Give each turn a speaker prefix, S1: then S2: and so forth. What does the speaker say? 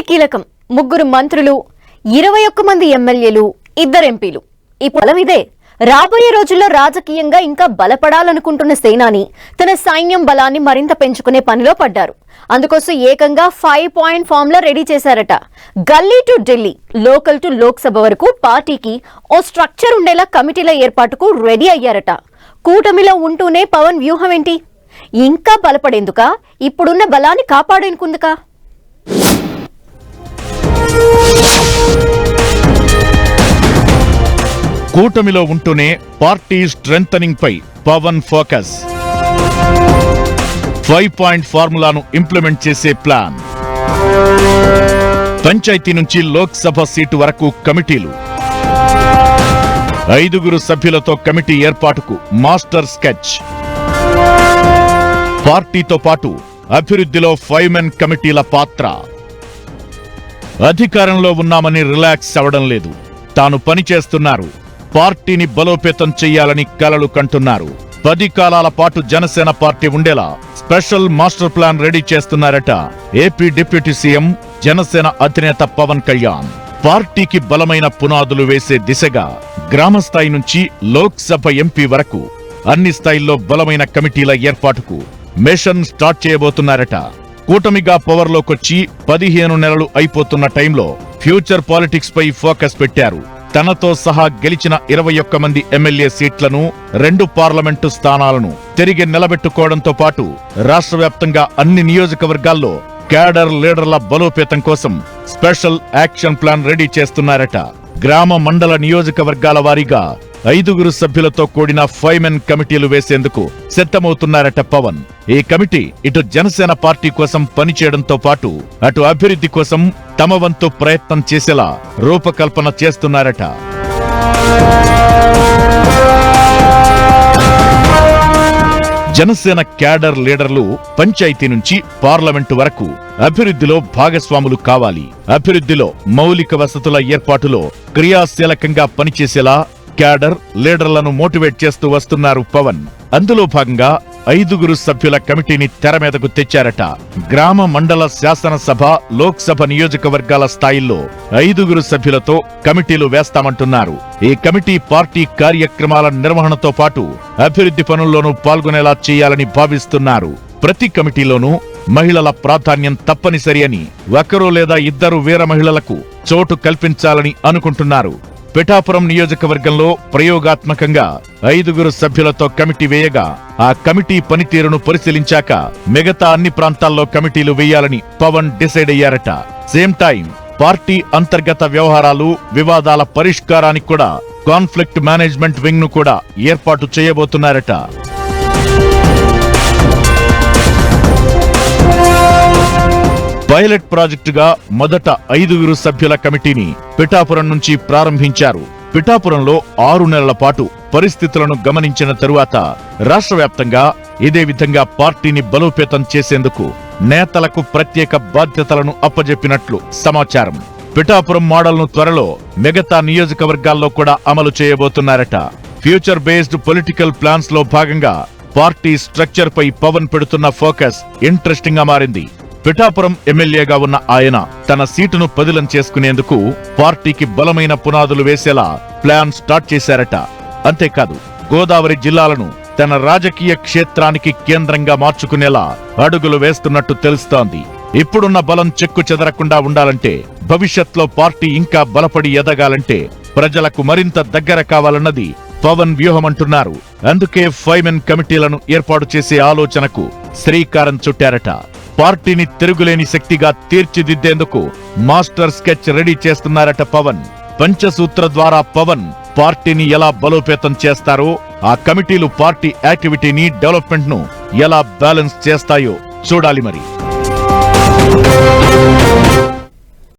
S1: కీలకం. 3 మంత్రులు, 21 మంది ఎమ్మెల్యేలు, 2 ఎంపీలు. ఈ బలం ఇదే. రాబోయే రోజుల్లో రాజకీయంగా ఇంకా బలపడాలనుకుంటున్న సేనాని తన సైన్యం బలాన్ని మరింత పెంచుకునే పనిలో పడ్డారు. అందుకోసం ఏకంగా 5-పాయింట్ ఫార్ములా రెడీ చేశారట. గల్లీ to Delhi, local to Lok Sabha వరకు పార్టీకి ఓ స్ట్రక్చర్ ఉండేలా కమిటీల ఏర్పాటుకు రెడీ అయ్యారట. కూటమిలో ఉంటూనే పవన్ వ్యూహం ఏంటి? ఇంకా బలపడేందుకా? ఇప్పుడున్న బలాన్ని కాపాడేందుకా?
S2: కూటమిలో ఉంటూనే పార్టీ స్ట్రెంథనింగ్ పై పవన్ ఫోకస్. 5-పాయింట్ ఫార్ములాను ఇంప్లిమెంట్ చేసే ప్లాన్. పంచాయతీ నుంచి లోక్సభ సీటు వరకు కమిటీలు. 5 సభ్యులతో కమిటీ ఏర్పాటుకు మాస్టర్ స్కెచ్. పార్టీతో పాటు అభివృద్ధిలో 5 మెన్ కమిటీల పాత్ర. అధికారంలో ఉన్నామని రిలాక్స్ అవడం లేదు. తాను పనిచేస్తున్నారు. పార్టీని బలోపేతం చెయ్యాలని కలలు కంటున్నారు. 10 కాలాల పాటు జనసేన పార్టీ ఉండేలా స్పెషల్ మాస్టర్ ప్లాన్ రెడీ చేస్తున్నారట ఏపీ డిప్యూటీ సీఎం, జనసేన అధినేత పవన్ కళ్యాణ్. పార్టీకి బలమైన పునాదులు వేసే దిశగా గ్రామ స్థాయి నుంచి లోక్సభ ఎంపీ వరకు అన్ని స్థాయిల్లో బలమైన కమిటీల ఏర్పాటుకు మిషన్ స్టార్ట్ చేయబోతున్నారట. కూటమిగా పవర్లోకొచ్చి 15 నెలలు అయిపోతున్న టైంలో ఫ్యూచర్ పాలిటిక్స్ పై ఫోకస్ పెట్టారు. తనతో సహా గెలిచిన 21 మంది ఎమ్మెల్యే సీట్లను, 2 పార్లమెంటు స్థానాలను తిరిగి నిలబెట్టుకోవడంతో పాటు రాష్ట్ర వ్యాప్తంగా అన్ని నియోజకవర్గాల్లో క్యాడర్ లీడర్ల బలోపేతం కోసం స్పెషల్ యాక్షన్ ప్లాన్ రెడీ చేస్తున్నారట. గ్రామ మండల నియోజకవర్గాల వారీగా 5 సభ్యులతో కూడిన 5 మెన్ కమిటీలు వేసేందుకు సిద్ధమవుతున్నారట పవన్. ఈ కమిటీ ఇటు జనసేన పార్టీ కోసం పనిచేయడంతో పాటు అటు అభివృద్ధి కోసం తమ వంతు ప్రయత్నం చేసేలా రూపకల్పన చేస్తున్నారట. జనసేన క్యాడర్ లీడర్లు పంచాయతీ నుంచి పార్లమెంటు వరకు అభివృద్ధిలో భాగస్వాములు కావాలి. అభివృద్ధిలో మౌలిక వసతుల ఏర్పాటులో క్రియాశీలకంగా పనిచేసేలా క్యాడర్ లీడర్లను మోటివేట్ చేస్తూ వస్తున్నారు పవన్. అందులో భాగంగా 5 సభ్యుల కమిటీని తెర మీదకు తెచ్చారట. గ్రామ మండల శాసనసభ, లోక్సభ నియోజకవర్గాల స్థాయిల్లో 5 సభ్యులతో కమిటీలు వేస్తామంటున్నారు. ఈ కమిటీ పార్టీ కార్యక్రమాల నిర్వహణతో పాటు అభివృద్ధి పనుల్లోనూ పాల్గొనేలా చేయాలని భావిస్తున్నారు. ప్రతి కమిటీలోనూ మహిళల ప్రాధాన్యం తప్పనిసరి అని, 1 లేదా 2 వీర మహిళలకు చోటు కల్పించాలని అనుకుంటున్నారు. పిఠాపురం నియోజకవర్గంలో ప్రయోగాత్మకంగా 5 సభ్యులతో కమిటీ వేయగా ఆ కమిటీ పనితీరును పరిశీలించాక మిగతా అన్ని ప్రాంతాల్లో కమిటీలు వేయాలని పవన్ డిసైడ్ అయ్యారట. సేమ్ టైం పార్టీ అంతర్గత వ్యవహారాలు, వివాదాల పరిష్కారానికి కూడా కాన్ఫ్లిక్ట్ మేనేజ్మెంట్ వింగ్ ను కూడా ఏర్పాటు చేయబోతున్నారట. పైలట్ ప్రాజెక్టుగా మొదట 5 సభ్యుల కమిటీని పిఠాపురం నుంచి ప్రారంభించారు. పిఠాపురంలో 6 నెలల పాటు పరిస్థితులను గమనించిన తరువాత రాష్ట్ర వ్యాప్తంగా ఇదే విధంగా పార్టీని బలోపేతం చేసేందుకు నేతలకు ప్రత్యేక బాధ్యతలను అప్పజెప్పినట్లు సమాచారం. పిఠాపురం మోడల్ను త్వరలో మిగతా నియోజకవర్గాల్లో కూడా అమలు చేయబోతున్నారట. ఫ్యూచర్ బేస్డ్ పొలిటికల్ ప్లాన్స్ లో భాగంగా పార్టీ స్ట్రక్చర్ పై పవన్ పెడుతున్న ఫోకస్ ఇంట్రెస్టింగ్ గా మారింది. పిఠాపురం ఎమ్మెల్యేగా ఉన్న ఆయన తన సీటును పదిలం చేసుకునేందుకు పార్టీకి బలమైన పునాదులు వేసేలా ప్లాన్ స్టార్ట్ చేశారట. అంతేకాదు గోదావరి జిల్లాలను తన రాజకీయ క్షేత్రానికి కేంద్రంగా మార్చుకునేలా అడుగులు వేస్తున్నట్టు తెలుస్తోంది. ఇప్పుడున్న బలం చెక్కు చెదరకుండా ఉండాలంటే, భవిష్యత్లో పార్టీ ఇంకా బలపడి ఎదగాలంటే ప్రజలకు మరింత దగ్గర కావాలన్నది పవన్ వ్యూహమంటున్నారు. అందుకే 5 మెన్ కమిటీలను ఏర్పాటు చేసే ఆలోచనకు శ్రీకారం చుట్టారట. పార్టీని తిరుగులేని శక్తిగా తీర్చిదిద్దేందుకు మాస్టర్ స్కెచ్ రెడీ చేస్తున్నారట పవన్. పంచసూత్ర ద్వారా పవన్ పార్టీని ఎలా బలోపేతం చేస్తారో, ఆ కమిటీలు పార్టీ యాక్టివిటీని, డెవలప్మెంట్ ను ఎలా బ్యాలెన్స్ చేస్తాయో చూడాలి మరి.